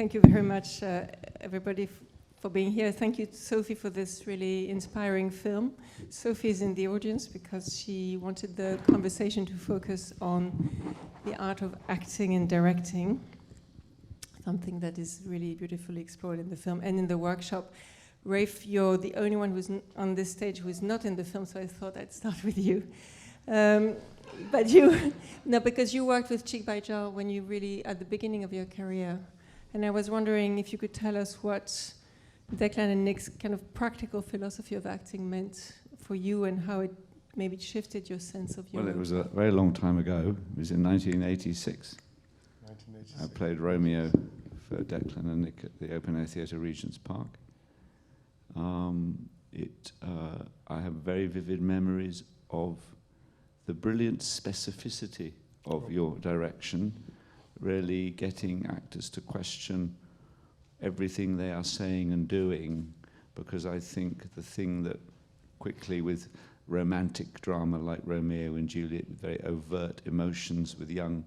Thank you very much, everybody, for being here. Thank you, Sophie, for this really inspiring film. Sophie is in the audience because she wanted the conversation to focus on the art of acting and directing, something that is really beautifully explored in the film and in the workshop. Rafe, you're the only one who's on this stage who is not in the film, so I thought I'd start with you. But you, no, because you worked with Cheek by Jowl when you really, at the beginning of your career. And I was wondering if you could tell us what Declan and Nick's kind of practical philosophy of acting meant for you and how it maybe shifted your sense of your... Well, it was a very long time ago. It was in 1986. I played Romeo for Declan and Nick at the Open Air Theatre Regent's Park. I have very vivid memories of the brilliant specificity of your direction, really getting actors to question everything they are saying and doing, because I think the thing that quickly with romantic drama like Romeo and Juliet, with very overt emotions with young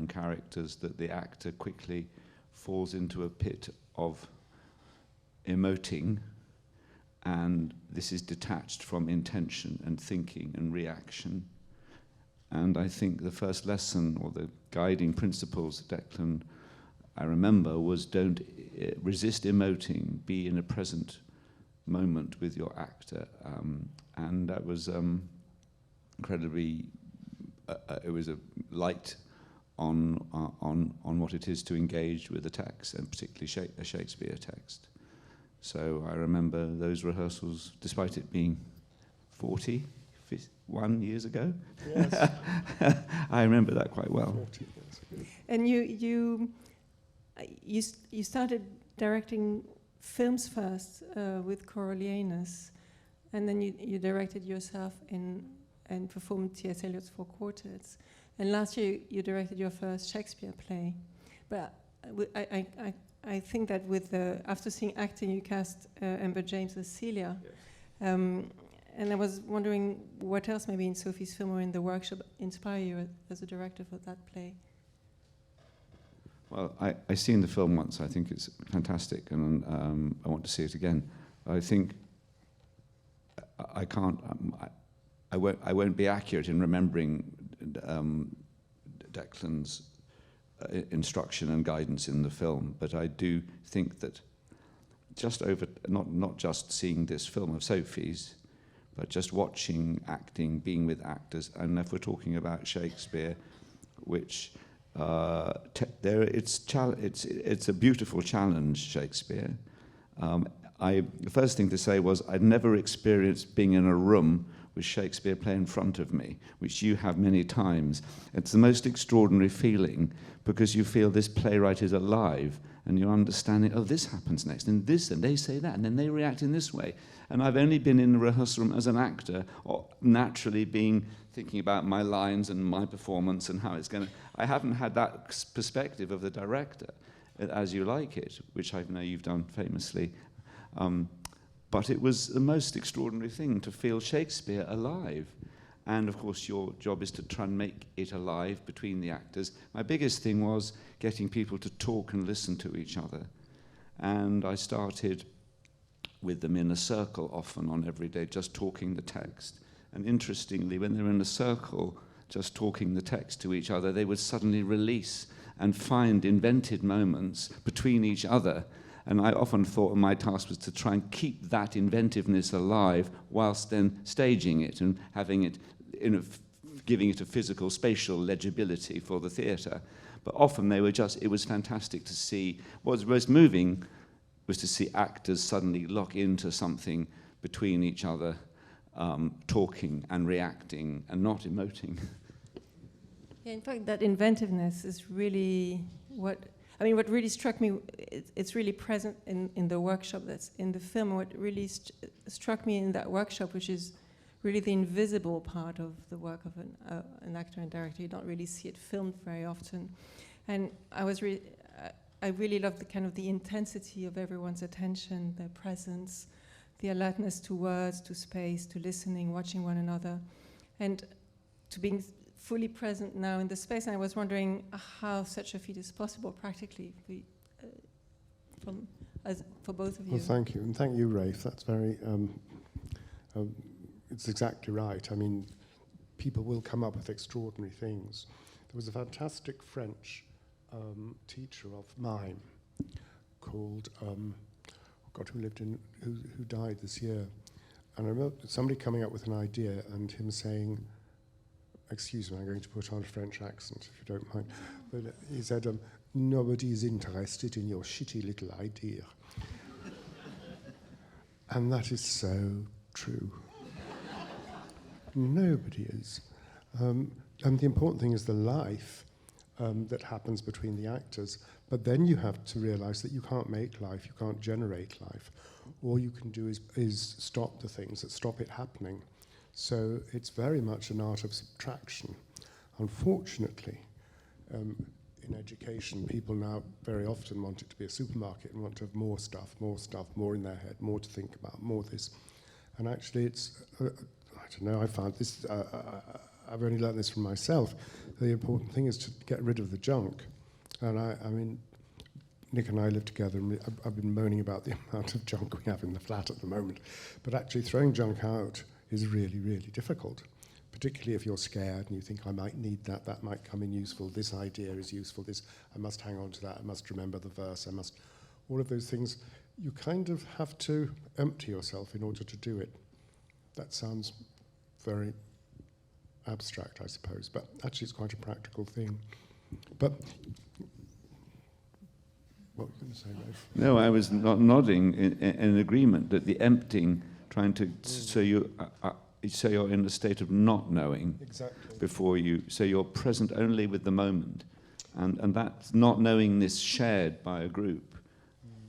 characters, that the actor quickly falls into a pit of emoting, and this is detached from intention and thinking and reaction. And I think the first lesson or the guiding principles that Declan, I remember, was don't resist emoting, be in a present moment with your actor. And that was incredibly, it was a light on what it is to engage with a text, and particularly a Shakespeare text. So I remember those rehearsals, despite it being 41 years ago. Yes. I remember that quite well. 40 years ago. And you started directing films first with Coriolanus, and then you directed yourself and performed T.S. Eliot's Four Quartets. And last year you directed your first Shakespeare play. But I think that after seeing acting, you cast Amber James as Celia. Yes. And I was wondering what else maybe in Sophie's film or in the workshop inspired you as a director for that play? Well, I've seen the film once. I think it's fantastic, and I want to see it again. I think I can't. I won't be accurate in remembering Declan's instruction and guidance in the film, but I do think that not just seeing this film of Sophie's, but just watching acting, being with actors, and if we're talking about Shakespeare, which it's a beautiful challenge, Shakespeare. The first thing to say was I'd never experienced being in a room with Shakespeare play in front of me, which you have many times. It's the most extraordinary feeling, because you feel this playwright is alive, and you're understanding, oh, this happens next, and this, and they say that, and then they react in this way. And I've only been in the rehearsal room as an actor, or naturally thinking about my lines and my performance and how it's going to... I haven't had that perspective of the director, As You Like It, which I know you've done famously. But it was the most extraordinary thing to feel Shakespeare alive. And of course, your job is to try and make it alive between the actors. My biggest thing was getting people to talk and listen to each other. And I started with them in a circle often on every day, just talking the text. And interestingly, when they were in a circle, just talking the text to each other, they would suddenly release and find invented moments between each other. And I often thought my task was to try and keep that inventiveness alive whilst then staging it and having it, giving it a physical, spatial legibility for the theatre. But often they were it was fantastic to see. What was most moving was to see actors suddenly lock into something between each other, talking and reacting and not emoting. Yeah, in fact, that inventiveness is really what really struck me. It's really present in the workshop that's in the film. What really struck me in that workshop, which is really the invisible part of the work of an actor and director. You don't really see it filmed very often. And I really loved the intensity of everyone's attention, their presence, the alertness to words, to space, to listening, watching one another, and to being fully present now in the space. And I was wondering how such a feat is possible practically. for both of you. Well, thank you, and thank you, Rafe. That's very. It's exactly right. I mean, people will come up with extraordinary things. There was a fantastic French teacher of mine called who died this year, and I remember somebody coming up with an idea and him saying, "Excuse me, I'm going to put on a French accent if you don't mind," but he said, "Nobody is interested in your shitty little idea," and that is so true. Nobody is. And the important thing is the life that happens between the actors. But then you have to realize that you can't make life, you can't generate life. All you can do is stop the things that stop it happening. So it's very much an art of subtraction. Unfortunately, in education, people now very often want it to be a supermarket and want to have more stuff, more in their head, more to think about, more this. And actually it's, I don't know, I found this, I've only learned this from myself. The important thing is to get rid of the junk. And I mean, Nick and I live together, and I've been moaning about the amount of junk we have in the flat at the moment. But actually throwing junk out is really, really difficult, particularly if you're scared and you think, I might need that, that might come in useful, this idea is useful, this, I must hang on to that, I must remember the verse, I must, all of those things. You kind of have to empty yourself in order to do it. That sounds very abstract, I suppose, but actually it's quite a practical thing. But what were you going to say, Rafe? No, I was nodding in agreement that the emptying, trying to so you're in a state of not knowing Exactly. before you, so you're present only with the moment, and that not knowingness shared by a group,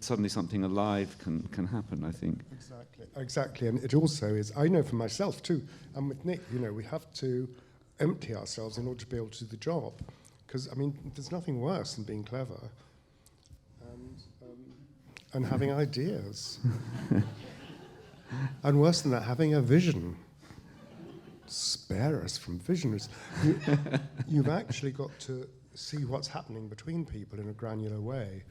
suddenly something alive can happen, I think. Exactly, and it also is, I know for myself too, and with Nick, you know, we have to empty ourselves in order to be able to do the job, because, I mean, there's nothing worse than being clever and having ideas. And worse than that, having a vision. Spare us from visionaries. You've actually got to see what's happening between people in a granular way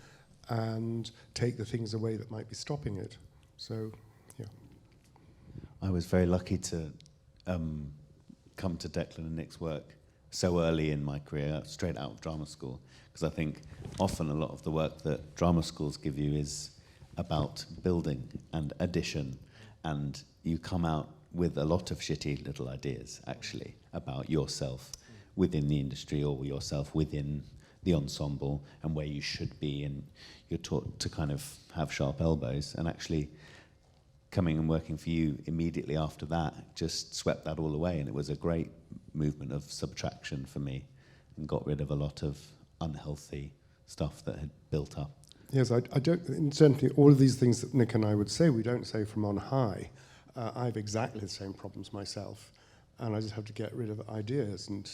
and take the things away that might be stopping it. So, yeah. I was very lucky to come to Declan and Nick's work so early in my career, straight out of drama school, because I think often a lot of the work that drama schools give you is about building and addition, and you come out with a lot of shitty little ideas, actually, about yourself within the industry or yourself within the ensemble and where you should be, and you're taught to kind of have sharp elbows, and actually coming and working for you immediately after that just swept that all away, and it was a great movement of subtraction for me and got rid of a lot of unhealthy stuff that had built up. Yes, I don't, incidentally, all of these things that Nick and I would say, we don't say from on high. I have exactly the same problems myself, and I just have to get rid of ideas, and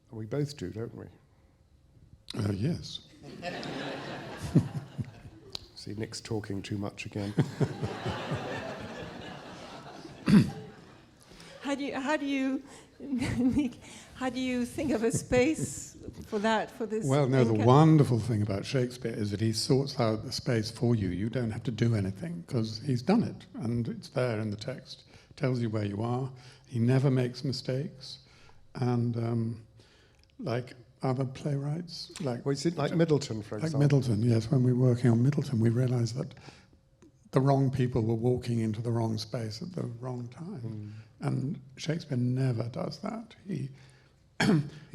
we both do, don't we? Yes. See, Nick's talking too much again. How do you, Nick, how do you think of a space for that, for this? Well, no, the wonderful thing about Shakespeare is that he sorts out the space for you. You don't have to do anything because he's done it, and it's there in the text. Tells you where you are. He never makes mistakes, and like other playwrights, like Middleton, for example. Like Middleton, yes. When we were working on Middleton, we realised that the wrong people were walking into the wrong space at the wrong time. And Shakespeare never does that.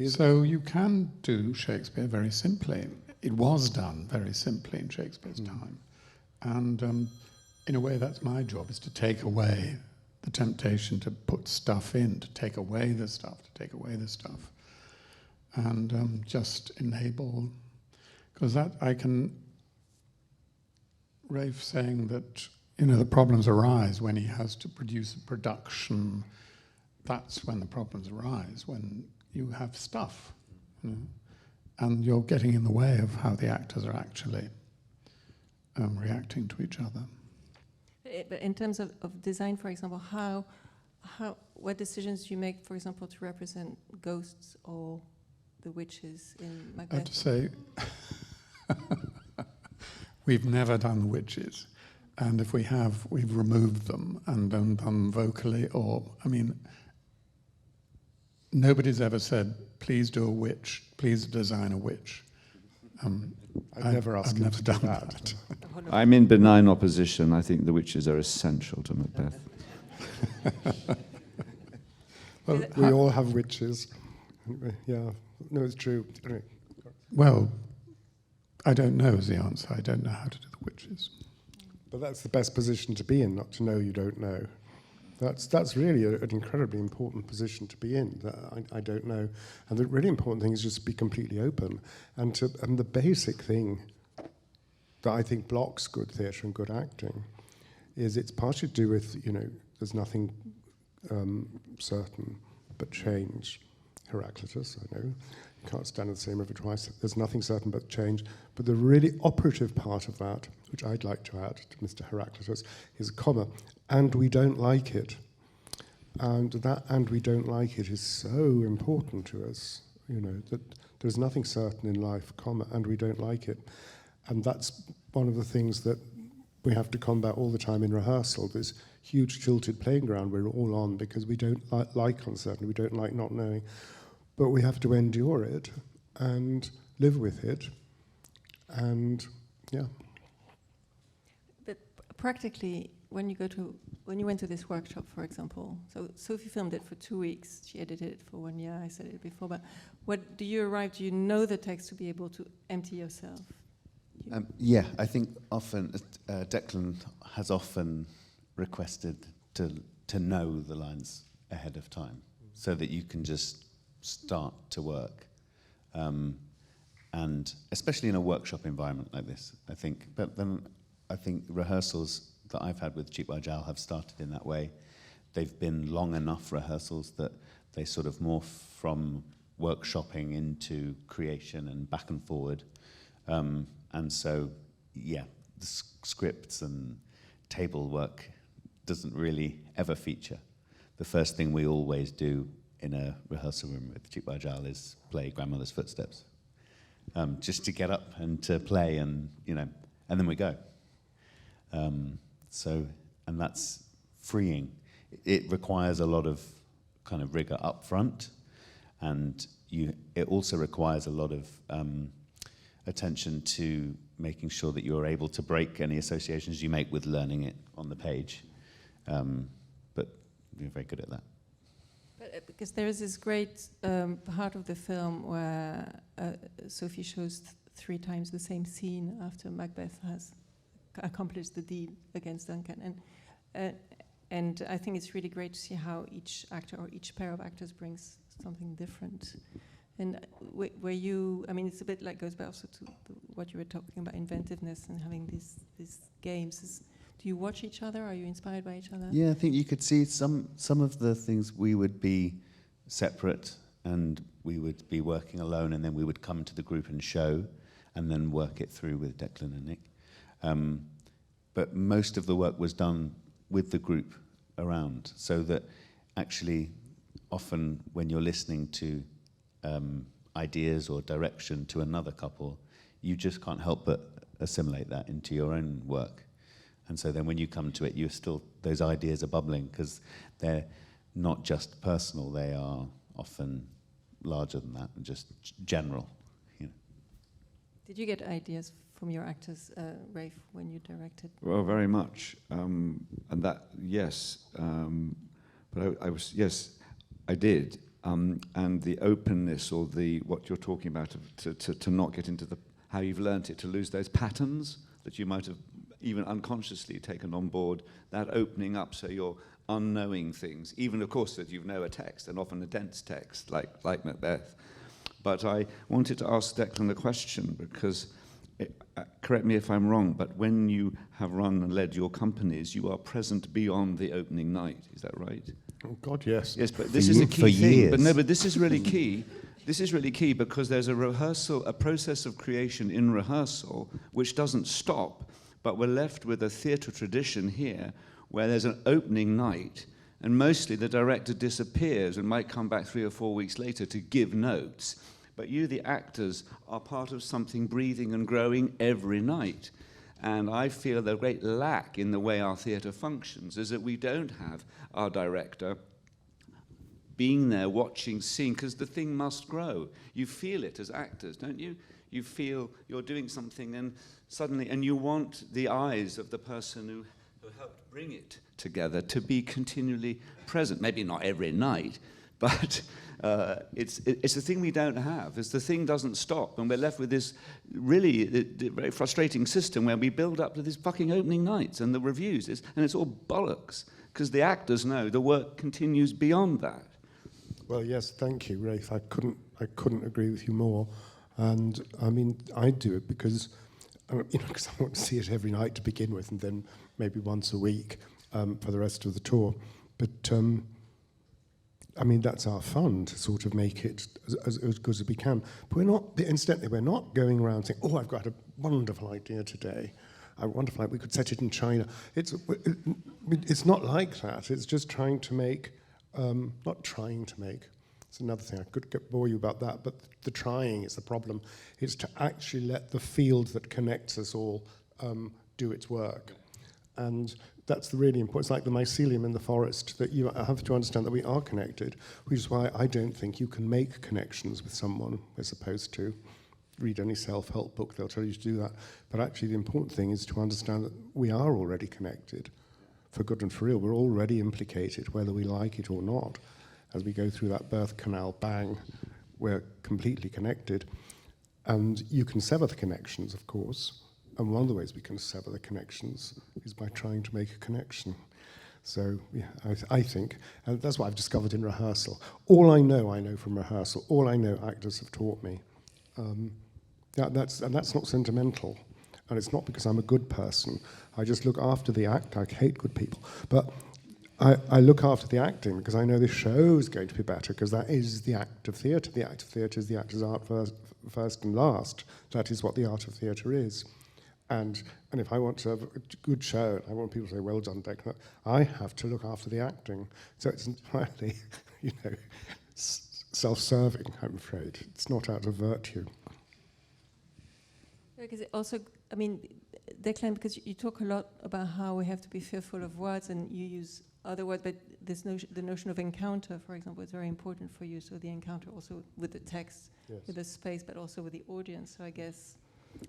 So you can do Shakespeare very simply. It was done very simply in Shakespeare's time. And in a way, that's my job, is to take away the temptation to put stuff in, to take away the stuff, and just enable, because that I can, Rafe saying that, you know, the problems arise when he has to produce a production. That's when the problems arise, when you have stuff, you know, and you're getting in the way of how the actors are actually reacting to each other. But in terms of design, for example, what decisions do you make, for example, to represent ghosts or the witches in Macbeth? I have to say, We've never done witches. And if we have, we've removed them and done them vocally or, I mean, nobody's ever said, please do a witch, please design a witch. I've never asked I've him never to do done that. I'm in benign opposition. I think the witches are essential to Macbeth. Well, we all have witches. Yeah, no, it's true. Anyway. Well, I don't know is the answer. I don't know how to do the witches. But that's the best position to be in, not to know you don't know. That's really an incredibly important position to be in, that I don't know. And the really important thing is just to be completely open. And the basic thing that I think blocks good theatre and good acting is it's partially to do with, there's nothing certain but change. Heraclitus, I know. You can't stand in the same river twice. There's nothing certain but change. But the really operative part of that, which I'd like to add to Mr. Heraclitus, is a comma. And we don't like it. And that "and we don't like it" is so important to us, that there's nothing certain in life, comma, and we don't like it. And that's one of the things that we have to combat all the time in rehearsal, this huge tilted playing ground we're all on because we don't like uncertainty, we don't like not knowing. But we have to endure it and live with it. And, yeah. But practically, when you went to this workshop, for example, so Sophie filmed it for 2 weeks. She edited it for 1 year. I said it before. But do you know the text to be able to empty yourself? Yeah, I think often Declan has often requested to know the lines ahead of time, so that you can just start to work, and especially in a workshop environment like this, I think. But then I think rehearsals that I've had with Cheek by Jowl have started in that way. They've been long enough rehearsals that they sort of morph from workshopping into creation and back and forward. And so, yeah, the scripts and table work doesn't really ever feature. The first thing we always do in a rehearsal room with Cheek by Jowl is play Grandmother's Footsteps, just to get up and to play, and and then we go. And that's freeing. It requires a lot of kind of rigor up front, and it also requires a lot of attention to making sure that you're able to break any associations you make with learning it on the page. But you're very good at that. But, because there is this great part of the film where Sophie shows 3 times the same scene after Macbeth has accomplished the deed against Duncan. And I think it's really great to see how each actor or each pair of actors brings something different. And where it's a bit like, goes back also to what you were talking about, inventiveness and having these games. Do you watch each other? Are you inspired by each other? Yeah, I think you could see some of the things we would be separate and we would be working alone, and then we would come to the group and show and then work it through with Declan and Nick. But most of the work was done with the group around, so that actually often when you're listening to ideas or direction to another couple, you just can't help but assimilate that into your own work. And so then when you come to it, those ideas are bubbling, because they're not just personal, they are often larger than that and just general. Did you get ideas from your actors, Rafe, when you directed? Well, very much, and that yes, but I did, and the openness or what you're talking about to not get into how you've learnt it, to lose those patterns that you might have even unconsciously taken on board, that opening up so you're unknowing things, even of course that you know a text, and often a dense text like Macbeth. But I wanted to ask Declan a question, because, correct me if I'm wrong, but when you have run and led your companies, you are present beyond the opening night. Is that right? Oh, God, yes. Yes, but this is a key thing. Years. But this is really key. This is really key, because there's a process of creation in rehearsal which doesn't stop, but we're left with a theatre tradition here where there's an opening night, and mostly the director disappears and might come back 3 or 4 weeks later to give notes. But you, the actors, are part of something breathing and growing every night. And I feel the great lack in the way our theatre functions is that we don't have our director being there, watching, seeing, because the thing must grow. You feel it as actors, don't you? You feel you're doing something and suddenly, and you want the eyes of the person who helped bring it together to be continually present. Maybe not every night, but it's the thing we don't have. It's the thing doesn't stop, and we're left with this really very frustrating system where we build up to these fucking opening nights and the reviews, and it's all bollocks, because the actors know the work continues beyond that. Well, yes, thank you, Rafe. I couldn't agree with you more. And I mean, I do it because, because I want to see it every night to begin with, and then maybe once a week for the rest of the tour. But I mean, that's our fun to sort of make it as good as we can. But we're not. Incidentally, we're not going around saying, "Oh, I've got a wonderful idea today. We could set it in China." It's not like that. It's just trying to make. Not trying to make. It's another thing. I could bore you about that, but the trying is the problem. It's to actually let the field that connects us all do its work. And that's the really important. It's like the mycelium in the forest, that you have to understand that we are connected, which is why I don't think you can make connections with someone. We're supposed to read any self-help book, they'll tell you to do that. But actually the important thing is to understand that we are already connected. For good and for real, we're already implicated, whether we like it or not. As we go through that birth canal, bang, we're completely connected. And you can sever the connections, of course. And one of the ways we can sever the connections is by trying to make a connection. So, yeah, I think, and that's what I've discovered in rehearsal. All I know from rehearsal. All I know actors have taught me. That's not sentimental. And it's not because I'm a good person. I just look after the act. I hate good people. But I look after the acting because I know this show is going to be better, because that is the act of theatre. The act of theatre is the actor's art first and last. That is what the art of theatre is. And if I want to have a good show, I want people to say, "Well done, Declan," I have to look after the acting. So it's entirely, self-serving, I'm afraid. It's not out of virtue. Because it also, I mean, Declan, because you talk a lot about how we have to be fearful of words, and you use other words, but the notion of encounter, for example, is very important for you. So the encounter also with the text, yes, with the space, but also with the audience. So I guess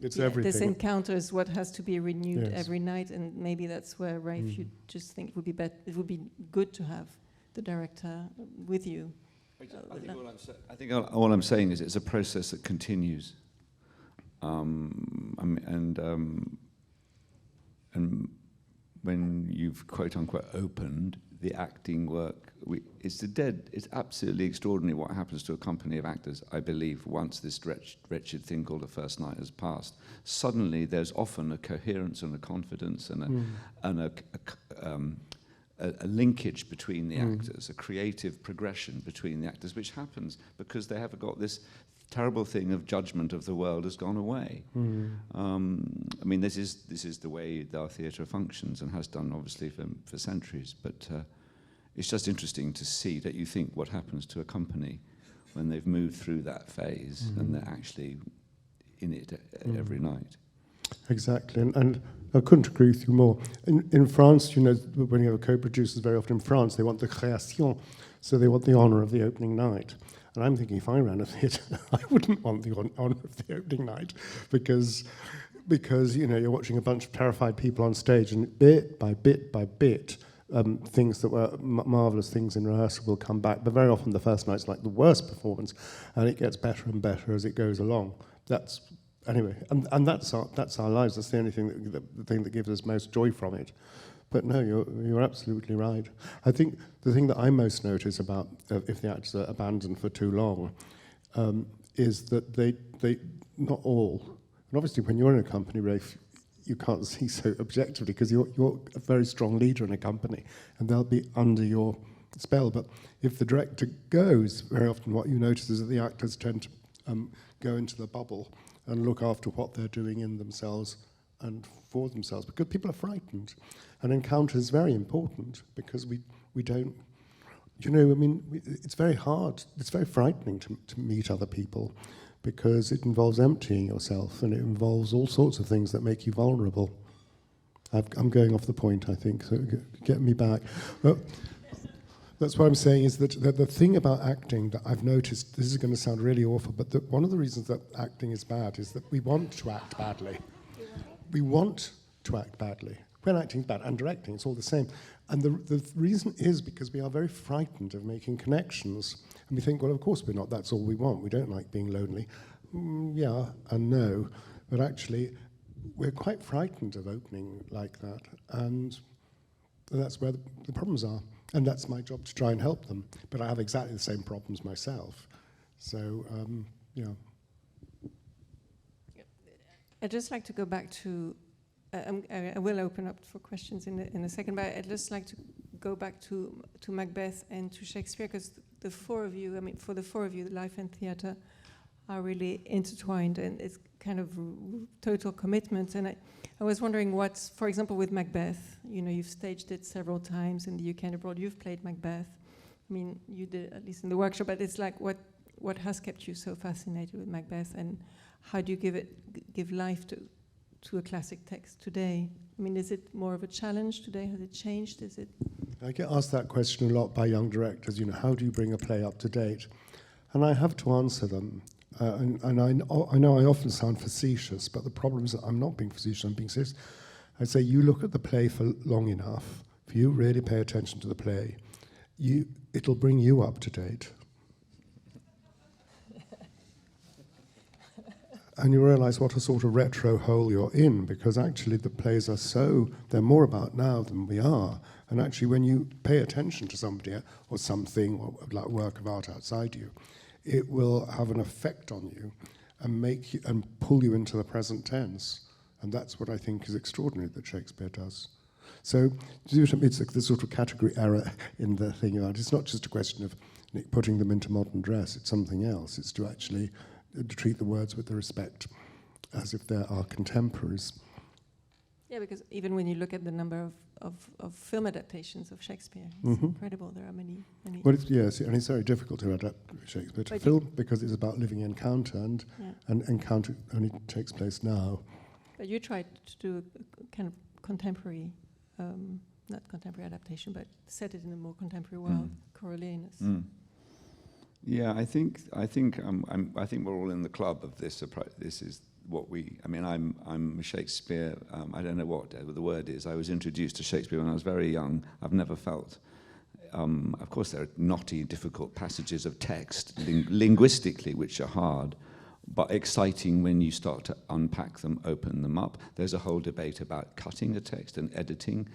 it's everything. This encounter is what has to be renewed, yes, every night, and maybe that's where, Rafe, you just think it would be good to have the director with you. I think all I'm saying is it's a process that continues. And when you've quote unquote opened the acting work, it's absolutely extraordinary what happens to a company of actors, I believe, once this wretched thing called a first night has passed. Suddenly there's often a coherence and a confidence and a linkage between the actors, a creative progression between the actors, which happens because they have got this terrible thing of judgment of the world has gone away. I mean, this is the way our theatre functions and has done, obviously, for centuries. But it's just interesting to see, that you think, what happens to a company when they've moved through that phase and they're actually in it every night. Exactly, and I couldn't agree with you more. In France, when you have co-producers, very often in France, they want the création, so they want the honour of the opening night. And I'm thinking, if I ran a theatre, I wouldn't want the honour of the opening night, because you're watching a bunch of terrified people on stage, and bit by bit by bit, things that were marvellous things in rehearsal will come back. But very often the first night's like the worst performance, and it gets better and better as it goes along. Anyway, and that's our lives. That's the only thing that gives us most joy from it. But no, you're absolutely right. I think the thing that I most notice about if the actors are abandoned for too long is that they not all, and obviously when you're in a company, Rafe, you can't see so objectively because you're a very strong leader in a company, and they'll be under your spell. But if the director goes, very often what you notice is that the actors tend to go into the bubble and look after what they're doing in themselves and for themselves, because people are frightened. An encounter is very important because we don't, it's very hard, it's very frightening to meet other people because it involves emptying yourself, and it involves all sorts of things that make you vulnerable. I'm going off the point, I think, so get me back. Well, that's what I'm saying is that the thing about acting that I've noticed, this is going to sound really awful, but one of the reasons that acting is bad is that we want to act badly. We want to act badly. When acting is bad, and directing, it's all the same. And the reason is because we are very frightened of making connections. And we think, well, of course we're not, that's all we want. We don't like being lonely. Yeah and no. But actually, we're quite frightened of opening like that. And that's where the problems are. And that's my job to try and help them. But I have exactly the same problems myself. So, yeah. I'd just like to go back to, I will open up for questions in a second, but I'd just like to go back to Macbeth and to Shakespeare, because the four of you, I mean, for the four of you, life and theatre are really intertwined, and it's kind of total commitment. And I was wondering what's, for example, with Macbeth, you know, you've staged it several times in the UK and abroad, you've played Macbeth. I mean, you did, at least in the workshop, but it's like, what has kept you so fascinated with Macbeth, and how do you give life to a classic text today? I mean, is it more of a challenge today? Has it changed? Is it? I get asked that question a lot by young directors, you know, how do you bring a play up to date? And I have to answer them. And I know I often sound facetious, but the problem is that I'm not being facetious, I'm being serious. I say you look at the play for long enough, if you really pay attention to the play, it'll bring you up to date. And you realise what a sort of retro hole you're in, because actually the plays are they're more about now than we are. And actually when you pay attention to somebody or something, or like work of art outside you, it will have an effect on you and make you, and pull you into the present tense. And that's what I think is extraordinary that Shakespeare does. So it's like this sort of category error in the thing about it. It's not just a question of putting them into modern dress, it's something else. It's to actually treat the words with the respect as if they're our contemporaries. Yeah, because even when you look at the number of film adaptations of Shakespeare, it's incredible. There are many. Well, yes, and it's very difficult to adapt Shakespeare to film because it's about living encounter, and encounter only takes place now. But you tried to do a kind of contemporary, not contemporary adaptation, but set it in a more contemporary world, Coriolanus. Yeah, I think we're all in the club of this approach. This is what we. I mean, I'm a Shakespeare. I don't know what the word is. I was introduced to Shakespeare when I was very young. I've never felt. Of course, there are knotty, difficult passages of text linguistically which are hard, but exciting when you start to unpack them, open them up. There's a whole debate about cutting a text and editing.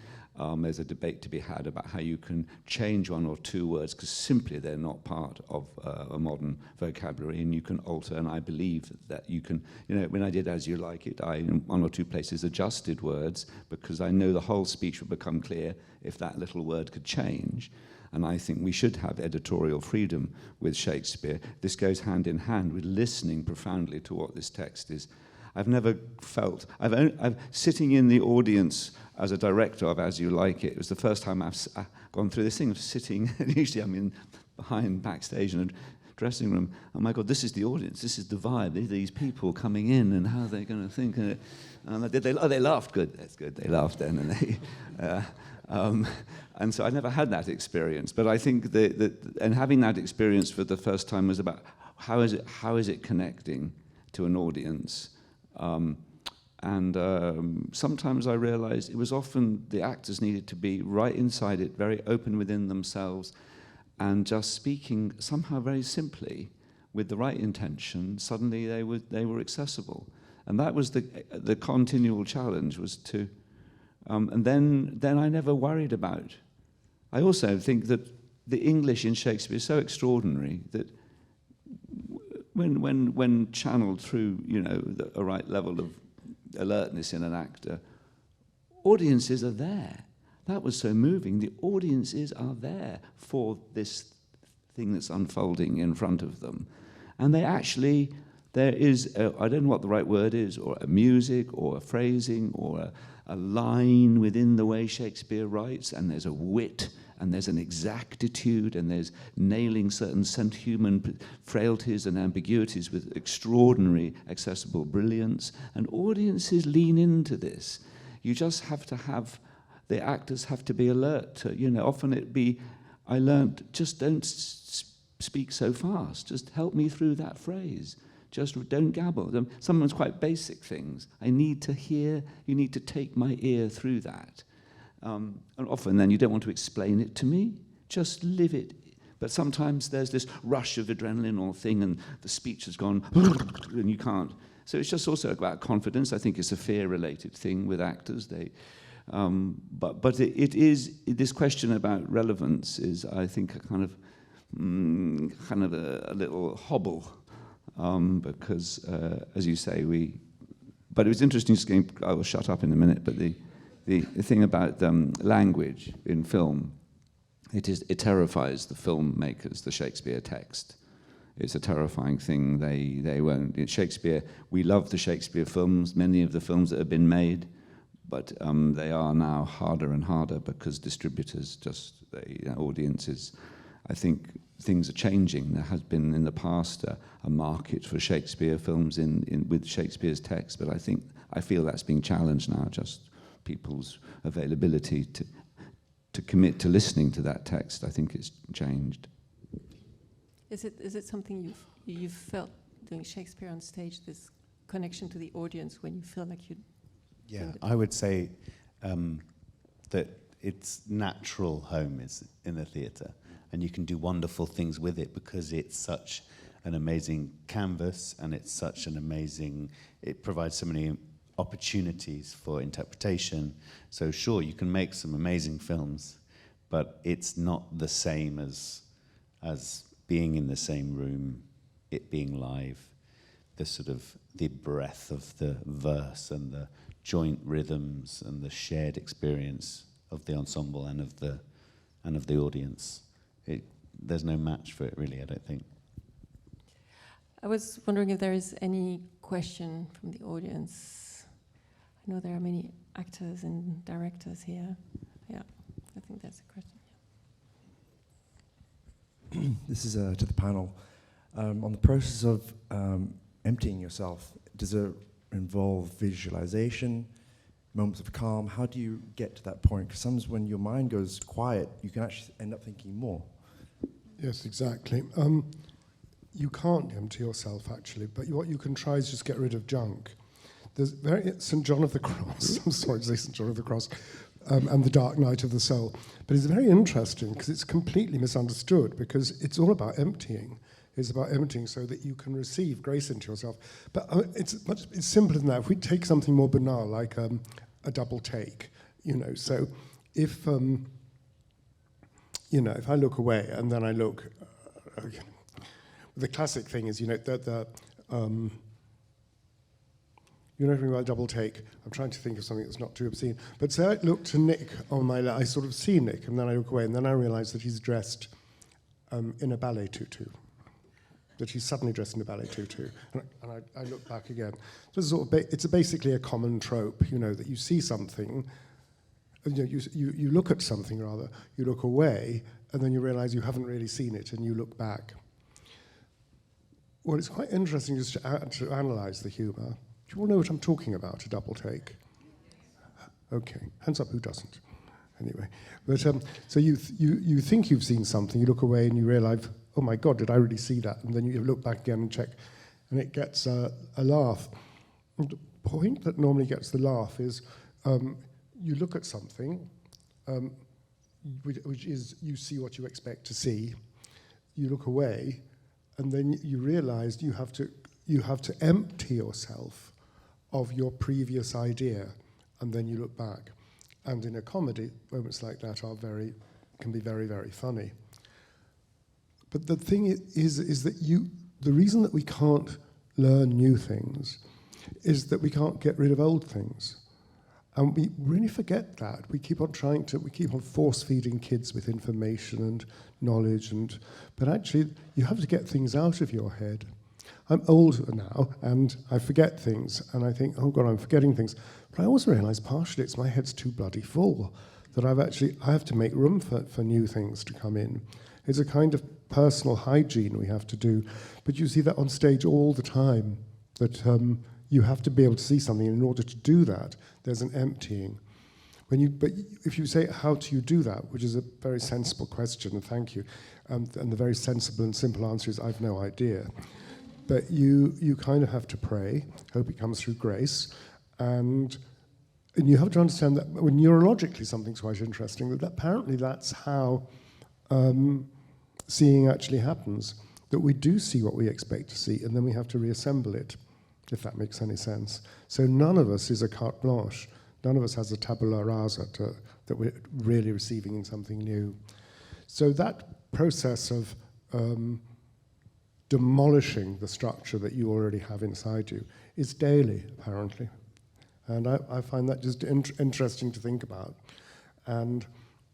There's a debate to be had about how you can change one or two words because simply they're not part of a modern vocabulary, and you can alter. And I believe that you can, you know, when I did As You Like It, I, in one or two places, adjusted words because I know the whole speech would become clear if that little word could change. And I think we should have editorial freedom with Shakespeare. This goes hand in hand with listening profoundly to what this text is. I've never felt, I've sitting in the audience as a director of As You Like It, it was the first time I've gone through this thing of sitting, and usually I'm behind backstage in a dressing room. Oh my God, this is the audience, this is the vibe, these people coming in and how they're going to think. And they laughed, good, that's good, they laughed then. And so I never had that experience, but I think and having that experience for the first time was about how is it connecting to an audience. Sometimes I realized it was often the actors needed to be right inside it, very open within themselves, and just speaking somehow very simply with the right intention, suddenly they were accessible. And that was the continual challenge, was to and then I never worried about. I also think that the English in Shakespeare is so extraordinary that when channeled through, you know, a right level of alertness in an actor, audiences are there. That was so moving. The audiences are there for this thing that's unfolding in front of them. And they actually, there is, I don't know what the right word is, or a music, or a phrasing, or a line within the way Shakespeare writes, and there's a wit and there's an exactitude, and there's nailing certain human frailties and ambiguities with extraordinary accessible brilliance, and audiences lean into this. You just have to have, the actors have to be alert to, often it be, I learned, just don't speak so fast, just help me through that phrase. Just don't gabble. Someone's quite basic things. I need to hear, you need to take my ear through that. And often then you don't want to explain it to me, just live it. But sometimes there's this rush of adrenaline or thing and the speech has gone and you can't. So it's just also about confidence. I think it's a fear-related thing with actors. But it is, this question about relevance is, I think, a kind of a little hobble. Because, as you say, but it was interesting, I will shut up in a minute, but the thing about language in film, it terrifies the filmmakers, the Shakespeare text. It's a terrifying thing. They won't. In Shakespeare, we love the Shakespeare films, many of the films that have been made, but they are now harder and harder because distributors audiences, I think things are changing. There has been in the past a market for Shakespeare films with Shakespeare's text, but I feel that's being challenged now, just people's availability to commit to listening to that text. I think it's changed. Is it something you've felt doing Shakespeare on stage, this connection to the audience when you feel like you... Yeah, I would say that its natural home is in the theatre, and you can do wonderful things with it because it's such an amazing canvas, and it's such an amazing, it provides so many opportunities for interpretation. So sure, you can make some amazing films, but it's not the same as being in the same room, it being live, the breadth of the verse and the joint rhythms and the shared experience of the ensemble and of the audience. There's no match for it, really, I don't think. I was wondering if there is any question from the audience. I know there are many actors and directors here. Yeah, I think that's a question. Yeah. This is to the panel. On the process of emptying yourself, does it involve visualization, moments of calm? How do you get to that point? Because sometimes when your mind goes quiet, you can actually end up thinking more. Yes, exactly. You can't empty yourself, actually, but what you can try is just get rid of junk. There's St. John of the Cross, I'm sorry to say St. John of the Cross, and the Dark Night of the Soul. But it's very interesting because it's completely misunderstood, because it's all about emptying. It's about emptying so that you can receive grace into yourself. But it's simpler than that. If we take something more banal, like a double take, so if if I look away and then I look, the classic thing is, you know about double take. I'm trying to think of something that's not too obscene. But say I look to Nick on my left, I sort of see Nick, and then I look away, and then I realise that he's dressed in a ballet tutu. That he's suddenly dressed in a ballet tutu. And I look back again. So it's basically a common trope, that you see something, you look at something rather, you look away, and then you realise you haven't really seen it, and you look back. Well, it's quite interesting just to analyse the humour. Do you all know what I'm talking about, a double take? Okay, hands up who doesn't. Anyway, but so you think you've seen something, you look away and you realise, oh my God, did I really see that? And then you look back again and check, and it gets a laugh. And the point that normally gets the laugh is you look at something, which is you see what you expect to see, you look away, and then you realise you have to empty yourself of your previous idea, and then you look back. And in a comedy, moments like that can be very, very funny. But the thing is that the reason that we can't learn new things is that we can't get rid of old things. And we really forget that. We keep on force feeding kids with information and knowledge, but actually you have to get things out of your head. I'm older now, and I forget things, and I think, oh God, I'm forgetting things. But I also realise partially it's my head's too bloody full, that I have to make room for new things to come in. It's a kind of personal hygiene we have to do. But you see that on stage all the time, that you have to be able to see something. In order to do that, there's an emptying. But if you say, how do you do that, which is a very sensible question, and thank you, and the very sensible and simple answer is, I've no idea. But you kind of have to pray, hope it comes through grace, and you have to understand that neurologically something's quite interesting, that apparently that's how seeing actually happens, that we do see what we expect to see, and then we have to reassemble it, if that makes any sense. So none of us is a carte blanche. None of us has a tabula rasa that we're really receiving in something new. So that process of demolishing the structure that you already have inside you is daily, apparently. And I find that just interesting to think about. And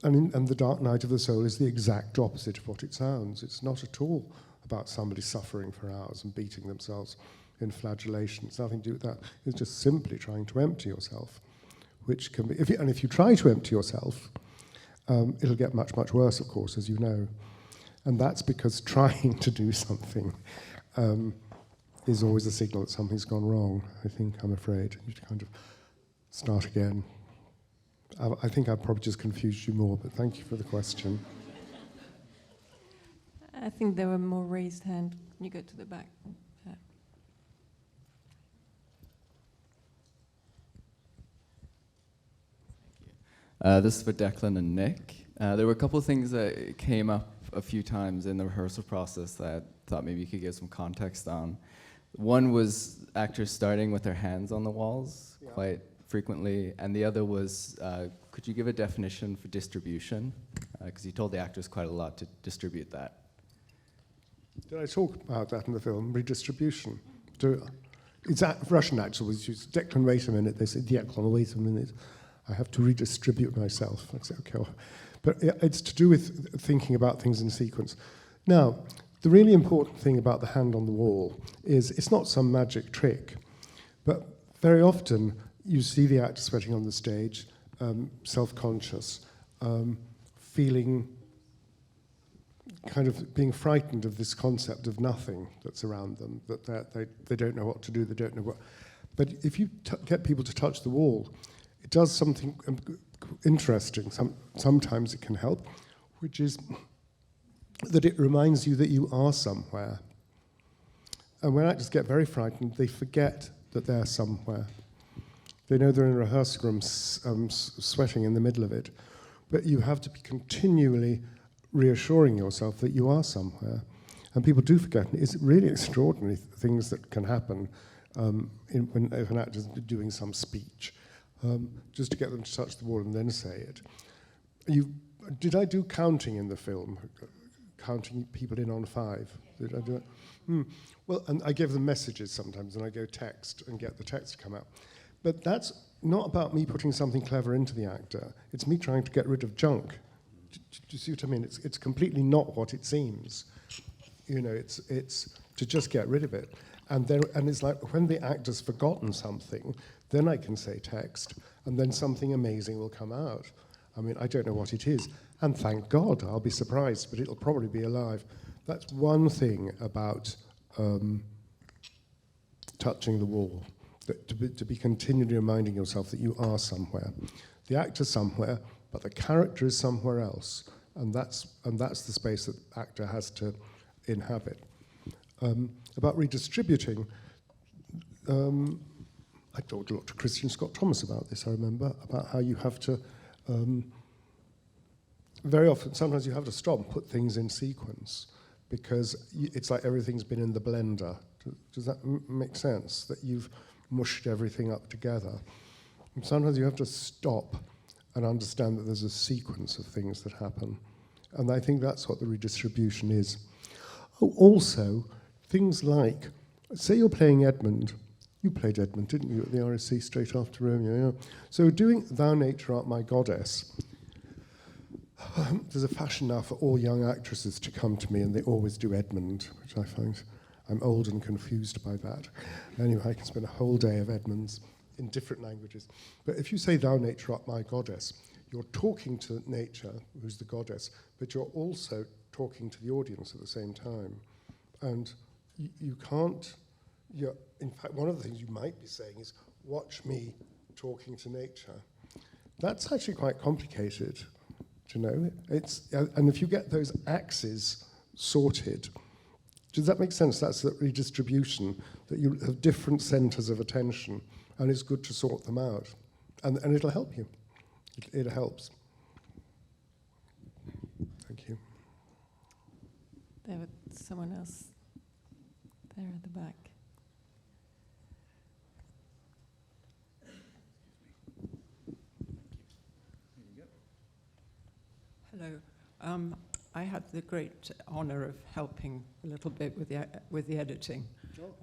the dark night of the soul is the exact opposite of what it sounds. It's not at all about somebody suffering for hours and beating themselves in flagellation. It's nothing to do with that. It's just simply trying to empty yourself, which can be, if you try to empty yourself, it'll get much, much worse, of course, as you know. And that's because trying to do something is always a signal that something's gone wrong, I'm afraid. You need to kind of start again. I think I've probably just confused you more, but thank you for the question. I think there were more raised hands. You go to the back. This is for Declan and Nick. There were a couple of things that came up a few times in the rehearsal process that I thought maybe you could give some context on. One was actors starting with their hands on the walls quite frequently, and the other was, could you give a definition for distribution? Because you told the actors quite a lot to distribute that. Did I talk about that in the film, redistribution? It's Russian actors always use, Declan, wait a minute. They say, Declan, wait a minute. I have to redistribute myself. I say, okay. But it's to do with thinking about things in sequence. Now, the really important thing about the hand on the wall is it's not some magic trick, but very often you see the actor sweating on the stage, self-conscious, feeling kind of being frightened of this concept of nothing that's around them, that they don't know what to do, they don't know what. But if you get people to touch the wall, it does something interesting. Sometimes it can help, which is that it reminds you that you are somewhere. And when actors get very frightened, they forget that they're somewhere. They know they're in a rehearsal room sweating in the middle of it, but you have to be continually reassuring yourself that you are somewhere. And people do forget. It's really extraordinary things that can happen if an actor's doing some speech, just to get them to touch the wall and then say it. Did I do counting in the film? Counting people in on 5? Did I do it? Well, and I give them messages sometimes, and I go text and get the text to come out. But that's not about me putting something clever into the actor. It's me trying to get rid of junk. Do you see what I mean? It's completely not what it seems. You know, it's to just get rid of it. And it's like when the actor's forgotten something, then I can say text, and then something amazing will come out. I mean, I don't know what it is. And thank God, I'll be surprised, but it'll probably be alive. That's one thing about touching the wall, to be continually reminding yourself that you are somewhere. The actor's somewhere, but the character is somewhere else, and that's the space that the actor has to inhabit. About redistributing, I talked a lot to Christian Scott Thomas about this, I remember, about how you have to, very often, sometimes you have to stop and put things in sequence, because it's like everything's been in the blender. Does that make sense? That you've mushed everything up together. And sometimes you have to stop and understand that there's a sequence of things that happen. And I think that's what the redistribution is. Oh, also, things like, say you're playing Edmund. You played Edmund, didn't you, at the RSC straight after Romeo? Yeah. So doing Thou Nature Art My Goddess, there's a fashion now for all young actresses to come to me, and they always do Edmund, which I find, I'm old and confused by that. Anyway, I can spend a whole day of Edmunds in different languages. But if you say Thou Nature Art My Goddess, you're talking to nature, who's the goddess, but you're also talking to the audience at the same time. And you can't, in fact, one of the things you might be saying is, watch me talking to nature. That's actually quite complicated, do you know? And if you get those axes sorted, does that make sense? That's the redistribution, that you have different centers of attention, and it's good to sort them out. And it'll help you. It helps. Thank you. There was someone else there at the back. Hello. I had the great honour of helping a little bit with the editing,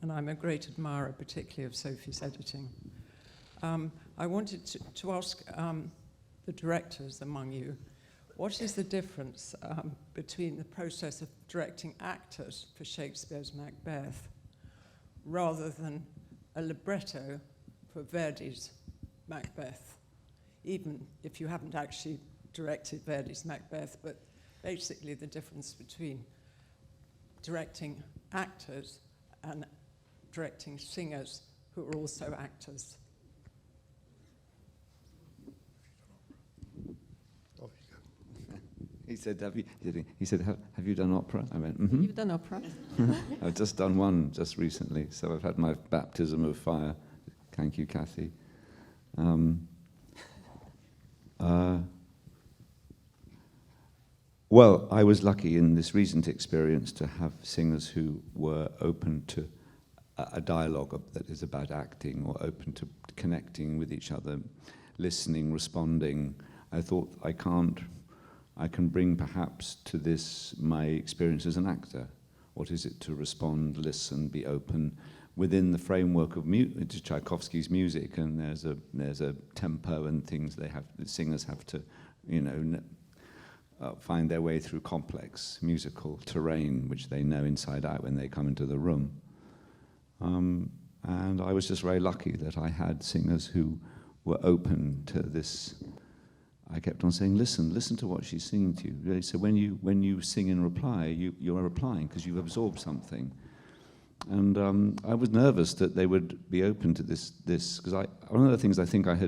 and I'm a great admirer, particularly of Sophie's editing. I wanted to ask the directors among you, what is the difference between the process of directing actors for Shakespeare's Macbeth rather than a libretto for Verdi's Macbeth, even if you haven't actually directed Verdi's Macbeth, but basically the difference between directing actors and directing singers who are also actors? He said, have you done opera? I went, mm-hmm. You've done opera? I've just done one just recently, so I've had my baptism of fire. Thank you, Kathy. Well, I was lucky in this recent experience to have singers who were open to a dialogue that is about acting, or open to connecting with each other, listening, responding. I thought I can bring perhaps to this my experience as an actor. What is it to respond, listen, be open within the framework of Tchaikovsky's music? And there's a tempo and things the singers have to, find their way through complex musical terrain, which they know inside out when they come into the room. And I was just very lucky that I had singers who were open to this. I kept on saying, listen to what she's singing to you. Really. So when you sing in reply, you're replying because you've absorbed something. And I was nervous that they would be open to this because one of the things I think I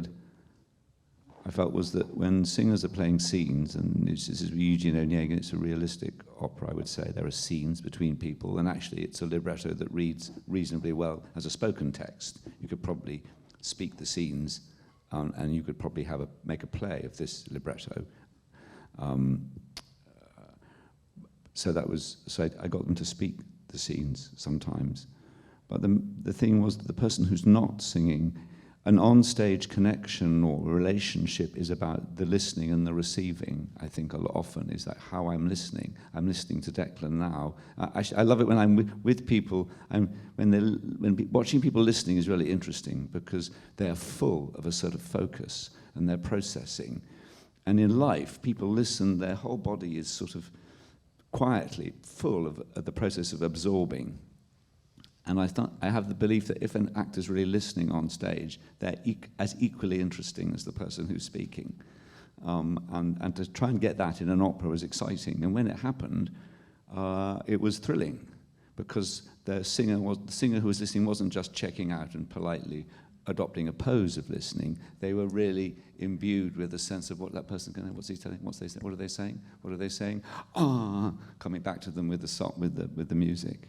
felt was that when singers are playing scenes, and this is Eugene Onegin, it's a realistic opera, I would say. There are scenes between people, and actually it's a libretto that reads reasonably well as a spoken text. You could probably speak the scenes, and you could probably make a play of this libretto. So I got them to speak the scenes sometimes. But the thing was that the person who's not singing, an on-stage connection or relationship is about the listening and the receiving. I think often is that how I'm listening. I'm listening to Declan now. I love it when I'm with people. Watching people listening is really interesting because they are full of a sort of focus and they're processing. And in life, people listen. Their whole body is sort of quietly full of the process of absorbing. And I have the belief that if an actor's really listening on stage, they're as equally interesting as the person who's speaking. And to try and get that in an opera was exciting. And when it happened, it was thrilling because the singer who was listening wasn't just checking out and politely adopting a pose of listening. They were really imbued with a sense of what that person's going to, what's he telling, what are they saying? What are they saying? Coming back to them with the song, with the music.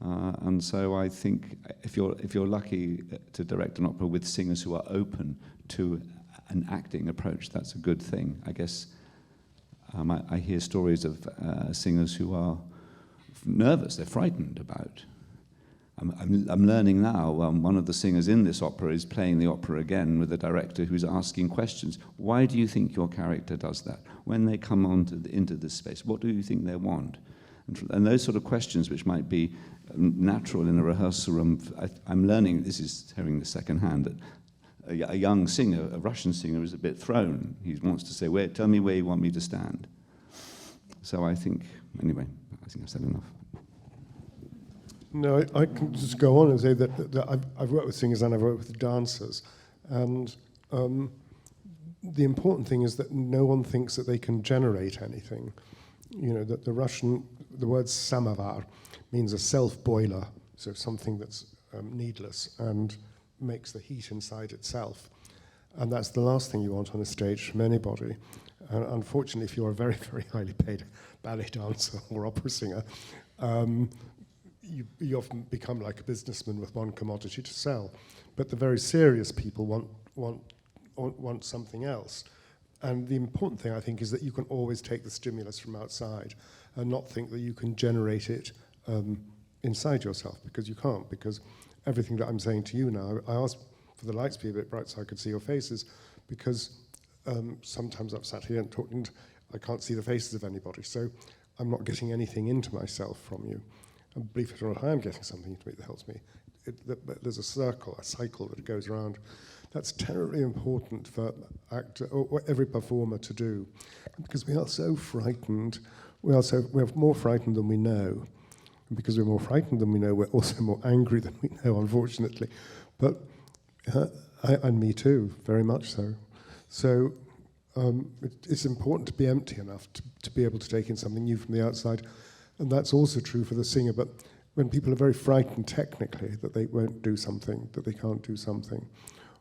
And so I think if you're lucky to direct an opera with singers who are open to an acting approach, that's a good thing. I guess I hear stories of singers who are nervous, they're frightened about. I'm learning now, one of the singers in this opera is playing the opera again with a director who's asking questions. Why do you think your character does that? When they come into this space, what do you think they want? And those sort of questions, which might be natural in a rehearsal room, I'm learning, this is hearing the second hand, that a young singer, a Russian singer, is a bit thrown. He wants to say, tell me where you want me to stand. So I think I've said enough. No, I can just go on and say that I've worked with singers and I've worked with dancers. And the important thing is that no one thinks that they can generate anything. You know, that the word samovar means a self-boiler, so something that's needless and makes the heat inside itself. And that's the last thing you want on a stage from anybody. Unfortunately, if you're a very, very highly paid ballet dancer or opera singer, you often become like a businessman with one commodity to sell. But the very serious people want something else. And the important thing, I think, is that you can always take the stimulus from outside and not think that you can generate it inside yourself, because you can't, because everything that I'm saying to you now, I asked for the lights to be a bit bright so I could see your faces, because sometimes I'm sat here and talking, I can't see the faces of anybody, so I'm not getting anything into myself from you. And believe it or not, I am getting something into me that helps me. There's a cycle that goes around. That's terribly important for actor or every performer to do, because we are so frightened. We're more frightened than we know. And because we're more frightened than we know, we're also more angry than we know, unfortunately. But and me too, very much so. So it's important to be empty enough to be able to take in something new from the outside. And that's also true for the singer. But when people are very frightened technically that they won't do something, that they can't do something,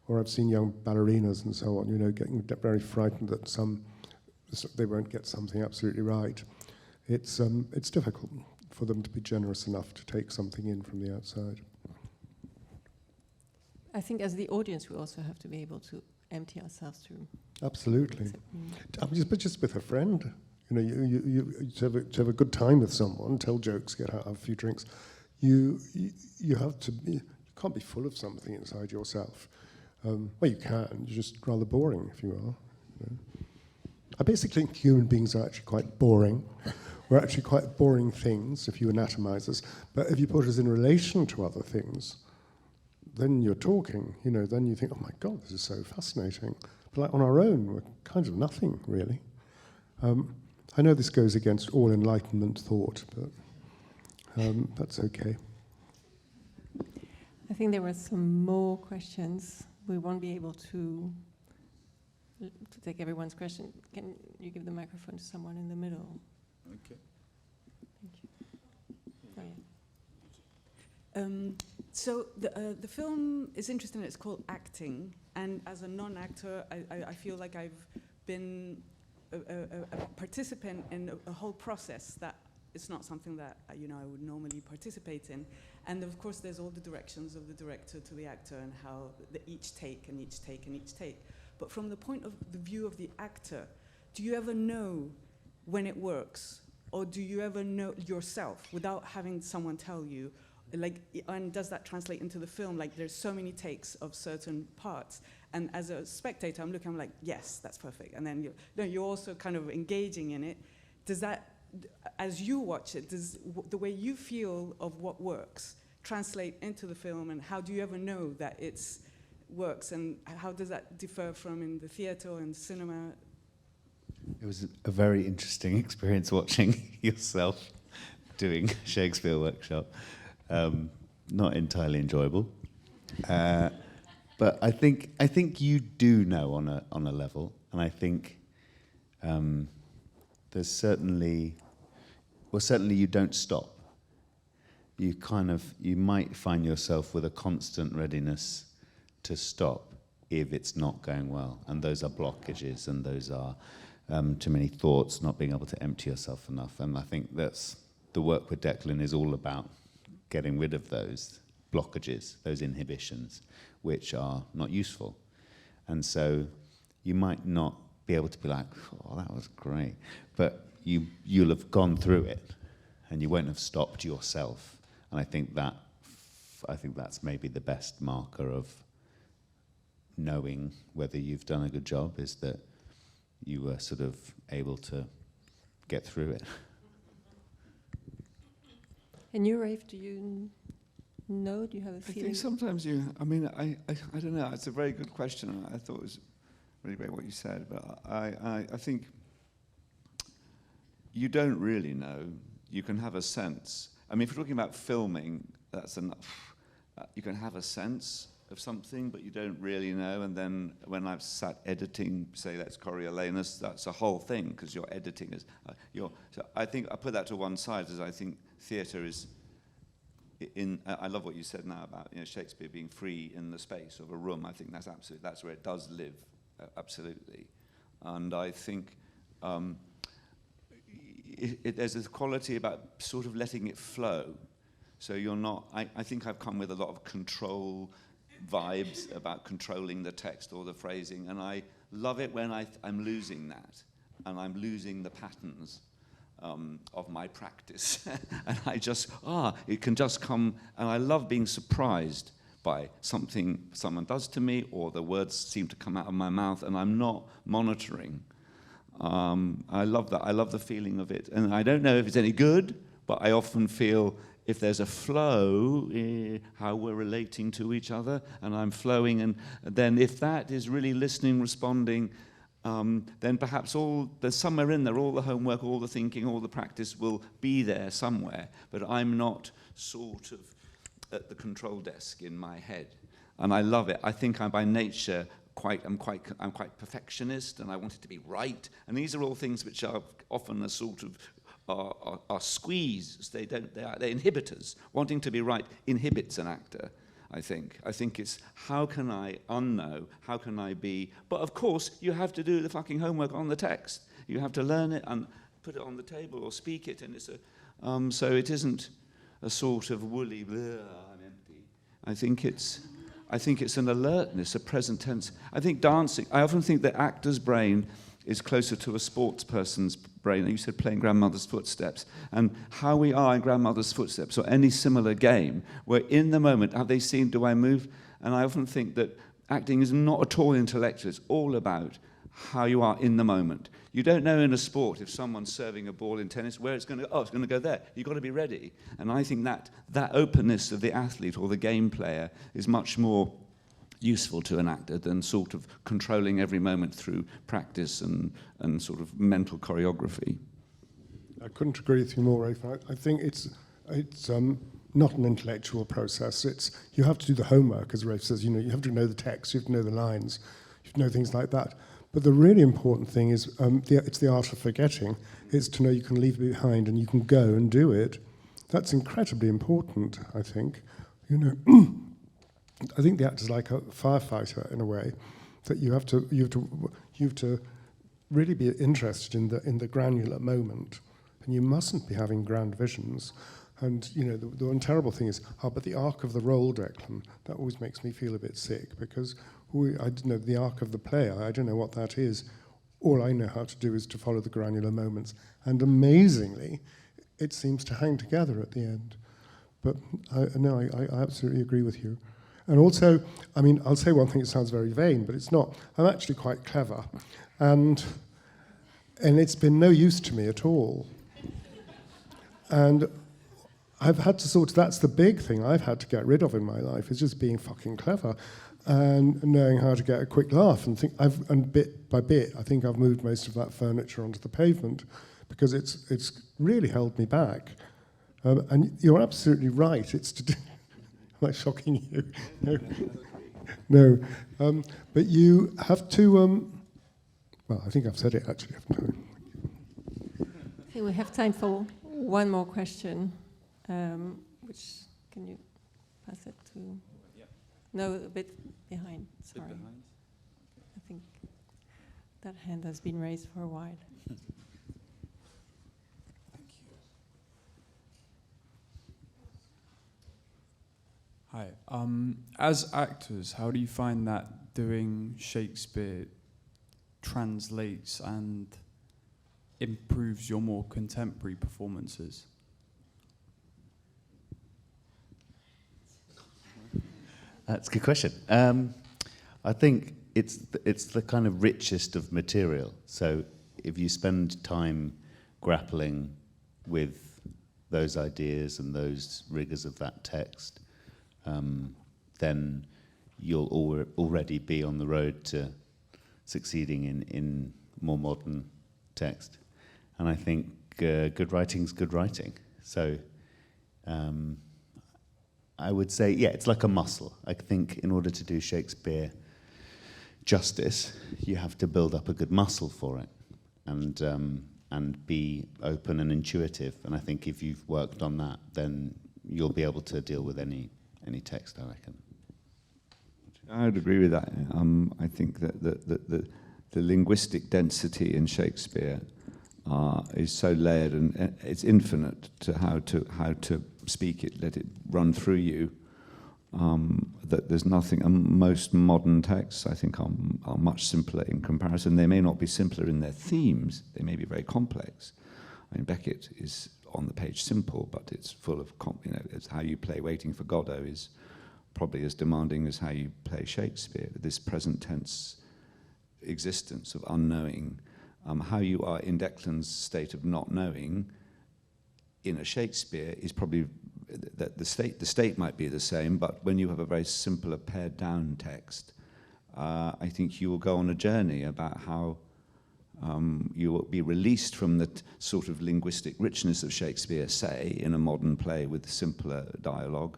or I've seen young ballerinas and so on, you know, getting very frightened that they won't get something absolutely right. It's difficult for them to be generous enough to take something in from the outside. I think as the audience, we also have to be able to empty ourselves too. Absolutely. But just with a friend, you know, you to have a good time with someone, tell jokes, get out, have a few drinks. You have to be. You can't be full of something inside yourself. Well, you can. You're just rather boring if you are. You know? I basically think human beings are actually quite boring. We're actually quite boring things if you anatomize us. But if you put us in relation to other things, then you're talking. You know, then you think, oh my God, this is so fascinating. But like on our own, we're kind of nothing really. I know this goes against all Enlightenment thought, but that's okay. I think there were some more questions. We won't be able to take everyone's question. Can you give the microphone to someone in the middle? Okay. Thank you. Oh, yeah. So the film is interesting. It's called Acting, and as a non-actor, I feel like I've been a participant in a whole process that it's not something that I would normally participate in. And of course, there's all the directions of the director to the actor and how each take and each take and each take. But from the point of the view of the actor, do you ever know when it works? Or do you ever know yourself without having someone tell you? Like, and does that translate into the film? Like, there's so many takes of certain parts. And as a spectator, I'm like, yes, that's perfect. And then you're also kind of engaging in it. Does that, as you watch it, does the way you feel of what works translate into the film? And how do you ever know that it works? And how does that differ from in the theatre or in cinema? It was a very interesting experience watching yourself doing Shakespeare workshop. Not entirely enjoyable, but I think you do know on a level, and I think there's certainly you don't stop. You might find yourself with a constant readiness to stop if it's not going well, and those are blockages, and those are too many thoughts, not being able to empty yourself enough. And I think that's the work with Declan is all about getting rid of those blockages, those inhibitions, which are not useful. And so you might not be able to be like, oh, that was great, but you'll have gone through it, and you won't have stopped yourself. And I think that's maybe the best marker of knowing whether you've done a good job, is that you were sort of able to get through it. And you, Rafe, do you know? Do you have a feeling? I think sometimes I don't know. It's a very good question. I thought it was really great what you said, but I think you don't really know. You can have a sense. I mean, if you're talking about filming, that's enough. You can have a sense of something, but you don't really know. And then when I've sat editing, say that's Coriolanus, that's a whole thing, because you're editing as so I think I put that to one side, as I think theatre is I love what you said now about Shakespeare being free in the space of a room. I think that's where it does live, absolutely. And I think there's a quality about sort of letting it flow. So you're not, I think I've come with a lot of control vibes about controlling the text or the phrasing, and I love it when I'm losing that, and I'm losing the patterns of my practice. And I just, it can just come, and I love being surprised by something someone does to me, or the words seem to come out of my mouth, and I'm not monitoring. I love that. I love the feeling of it. And I don't know if it's any good, but I often feel if there's a flow, how we're relating to each other, and I'm flowing, and then if that is really listening, responding, then perhaps there's somewhere in there, all the homework, all the thinking, all the practice will be there somewhere, but I'm not sort of at the control desk in my head. And I love it. I think I'm by nature I'm quite perfectionist, and I want it to be right. And these are all things which are often a sort of are squeezes. They're inhibitors. Wanting to be right inhibits an actor, I think. I think it's how can I unknow, how can I be, but of course you have to do the fucking homework on the text. You have to learn it and put it on the table or speak it, and it's so it isn't a sort of woolly, I'm empty. I think it's an alertness, a present tense. I think dancing, I often think the actor's brain is closer to a sports person's brain. You said playing Grandmother's Footsteps, and how we are in Grandmother's Footsteps or any similar game, where in the moment, have they seen, do I move? And I often think that acting is not at all intellectual. It's all about how you are in the moment. You don't know in a sport if someone's serving a ball in tennis where it's going to go. Oh, it's going to go there. You've got to be ready. And I think that openness of the athlete or the game player is much more useful to an actor than sort of controlling every moment through practice and sort of mental choreography. I couldn't agree with you more, Rafe. I think it's not an intellectual process. You have to do the homework, as Rafe says. You have to know the text, you have to know the lines, you have to know things like that. But the really important thing is it's the art of forgetting. It's to know you can leave it behind and you can go and do it. That's incredibly important, I think. I think the actor's like a firefighter in a way, that you have to really be interested in the granular moment, and you mustn't be having grand visions. And the one terrible thing is, but the arc of the role, Declan, that always makes me feel a bit sick, because I don't know the arc of the play. I don't know what that is. All I know how to do is to follow the granular moments, and amazingly, it seems to hang together at the end. But I absolutely agree with you. And also, I'll say one thing that sounds very vain, but it's not. I'm actually quite clever, and it's been no use to me at all. And I've had to that's the big thing I've had to get rid of in my life, is just being fucking clever and knowing how to get a quick laugh. And bit by bit, I think I've moved most of that furniture onto the pavement, because it's really held me back. And you're absolutely right. It's to do. Am I shocking you? No. But you have to. Well, I think I've said it actually, haven't I? Okay, we have time for one more question. Which can you pass it to? Yeah. No, a bit behind. Sorry. Bit behind? I think that hand has been raised for a while. Hi. As actors, how do you find that doing Shakespeare translates and improves your more contemporary performances? That's a good question. I think it's the kind of richest of material. So if you spend time grappling with those ideas and those rigors of that text, then you'll already be on the road to succeeding in more modern text. And I think good writing's good writing. So I would say, yeah, it's like a muscle. I think in order to do Shakespeare justice, you have to build up a good muscle for it, and be open and intuitive. And I think if you've worked on that, then you'll be able to deal with any text, I reckon. I would agree with that. I think that the linguistic density in Shakespeare is so layered, and it's infinite to how to speak it, let it run through you. That there's nothing. Most modern texts, I think, are much simpler in comparison. They may not be simpler in their themes. They may be very complex. I mean, Beckett is on the page simple, but it's full of it's how you play Waiting for Godot is probably as demanding as how you play Shakespeare. This present tense existence of unknowing, how you are in Declan's state of not knowing in a Shakespeare is probably that the state might be the same, but when you have a very simpler pared down text, I think you will go on a journey about how you will be released from the sort of linguistic richness of Shakespeare, say, in a modern play with simpler dialogue,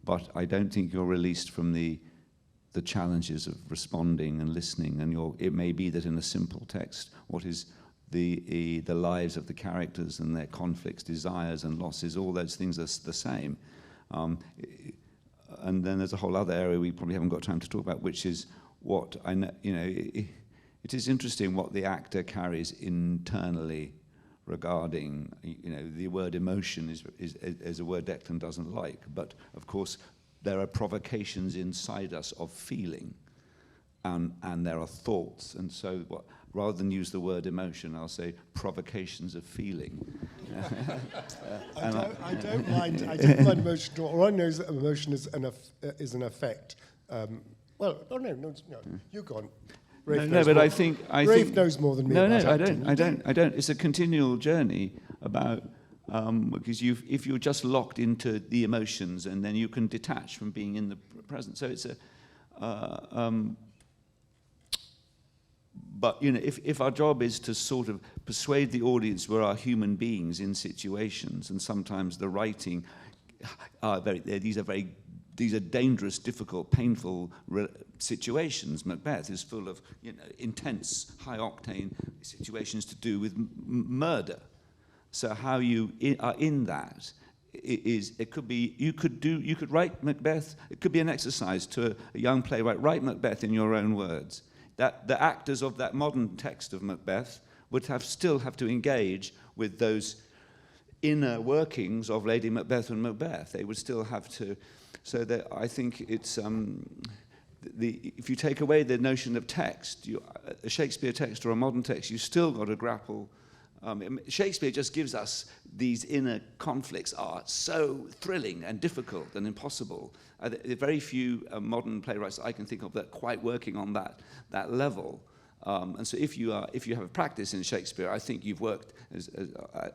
but I don't think you're released from the challenges of responding and listening, and it may be that in a simple text, what is the lives of the characters and their conflicts, desires and losses, all those things are the same. And then there's a whole other area we probably haven't got time to talk about, which is what I know, it is interesting what the actor carries internally regarding, the word emotion is a word Declan doesn't like, but of course there are provocations inside us of feeling, and there are thoughts, and so rather than use the word emotion, I'll say provocations of feeling. I don't mind emotion at all. All I know is that emotion is an effect. No, you go on. I think Rafe knows more than me. No, I don't. It's a continual journey about because if you're just locked into the emotions, and then you can detach from being in the present. So it's but if our job is to sort of persuade the audience we're our human beings in situations, and sometimes the writing these are dangerous, difficult, painful situations. Macbeth is full of intense, high-octane situations to do with murder. So how you are in that you could write Macbeth. It could be an exercise to a young playwright. Write Macbeth in your own words. That the actors of that modern text of Macbeth would still have to engage with those inner workings of Lady Macbeth and Macbeth. They would still have to. So that I think it's if you take away the notion of text, a Shakespeare text or a modern text, you still got to grapple. Shakespeare just gives us these inner conflicts are so thrilling and difficult and impossible. There are very few modern playwrights I can think of that are quite working on that level. And so if you have a practice in Shakespeare, I think you've worked, as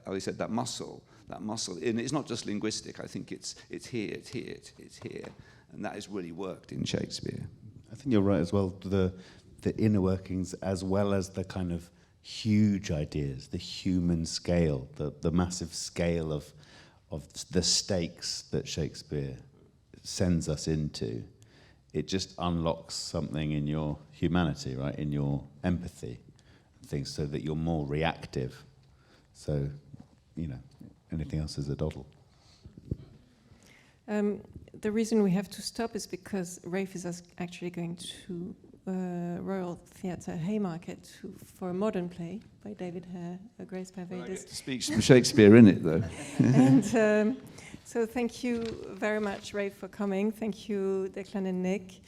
Ali said, that muscle. And it's not just linguistic. I think it's here, and that has really worked in Shakespeare. I think you're right as well. The inner workings, as well as the kind of huge ideas, the human scale, the massive scale of the stakes that Shakespeare sends us into. It just unlocks something in your humanity, right? In your empathy, things, so that you're more reactive. So, anything else is a doddle. The reason we have to stop is because Rafe is actually going to Royal Theatre Haymarket for a modern play by David Hare, Grace Pavadis. I get to speak Shakespeare in it, though. And so thank you very much, Rafe, for coming. Thank you, Declan and Nick.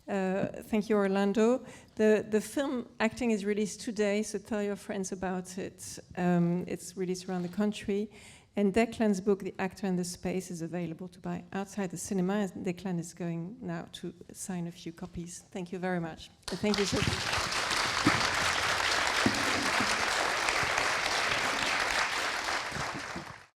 Thank you, Orlando. The film Acting is released today, so tell your friends about it. It's released around the country. And Declan's book, The Actor and the Space, is available to buy outside the cinema. And Declan is going now to sign a few copies. Thank you very much. And thank you, Sophie.